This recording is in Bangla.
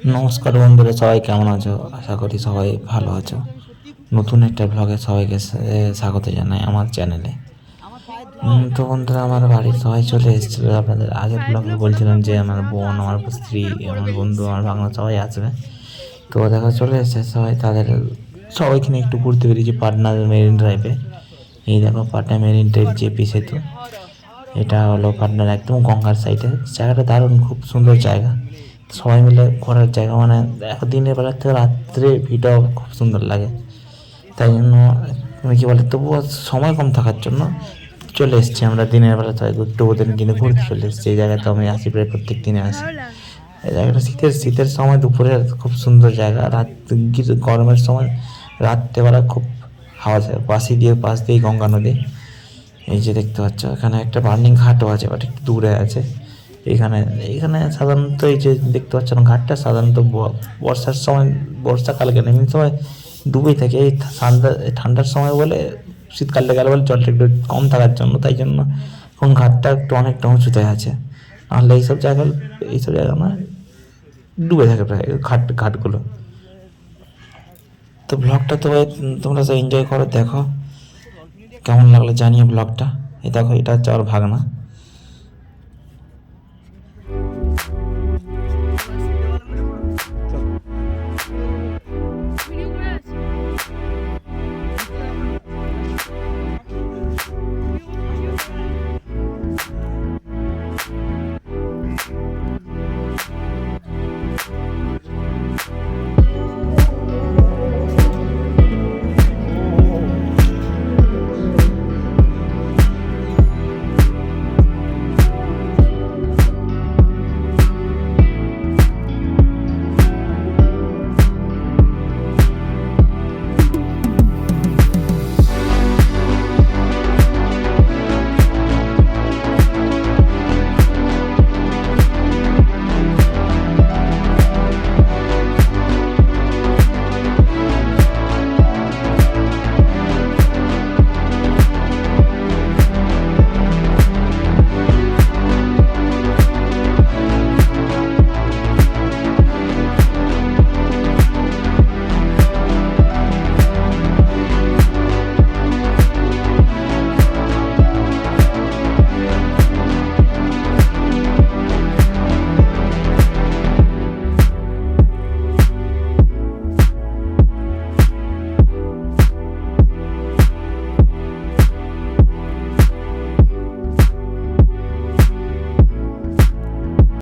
নমস্কার বন্ধুরা, সবাই কেমন আছো? আশা করি সবাই ভালো আছো। নতুন একটা ব্লগে সবাইকে স্বাগত জানাই আমার চ্যানেলে। তো বন্ধুরা, আমার বাড়ির সবাই চলে এসেছিলো। আপনাদের আগের ব্লগে বলছিলাম যে আমার বোন, আমার স্ত্রী, আমার বন্ধু, আমার বাংলা সবাই আসবে। তো দেখা চলে এসেছে সবাই, তাদের সবাইকে নিয়ে একটু ঘুরতে বেরিয়েছি পাটনা মেরিন ড্রাইভে। এই দেখো পাটনা মেরিন ড্রাইভ জেপি সেতু, এটা হলো পাটনার একদম গঙ্গার সাইডে। জায়গাটা দারুণ, খুব সুন্দর জায়গা, সবাই মিলে ঘোরার জায়গা। মানে দেখো দিনের বেলা থেকে রাত্রে ভিড়টাও খুব সুন্দর লাগে। তাই জন্য মানে কী বলে, তবুও সময় কম থাকার জন্য চলে এসেছি আমরা দিনের বেলা। তাই একটু ওদের কিনে ঘুরতে চলে এসেছি। এই জায়গাতে আমি আসি, প্রায় প্রত্যেক দিনে আসি। এই জায়গাটা শীতের শীতের সময় দুপুরে খুব সুন্দর জায়গা। গরমের সময় রাত্রেবেলা খুব হাওয়া যায়। পাশ দিয়ে গঙ্গা নদী। এই যে দেখতে পাচ্ছ, এখানে একটা বার্নিং ঘাটও আছে, বাট একটু দূরে আছে। এখানে এখানে সাধারণত এই যে দেখতে পাচ্ছেন ঘাটটা, সাধারণত বর্ষার সময়, বর্ষাকাল কেন এমনি সময় ডুবেই থাকে। এই ঠান্ডার সময় বলে, শীতকালে গেলে বলে জলটা একটু কম থাকার জন্য, তাই জন্য এখন ঘাটটা একটু অনেকটা উঁচুতে আছে। নাহলে এইসব জায়গা না ডুবে থাকে প্রায় ঘাটগুলো। তো ব্লগটা তো তোমরা সব এনজয় করো, দেখো কেমন লাগলো জানিও ব্লগটা। এই দেখো, এটা হচ্ছে আমার ভাগনা।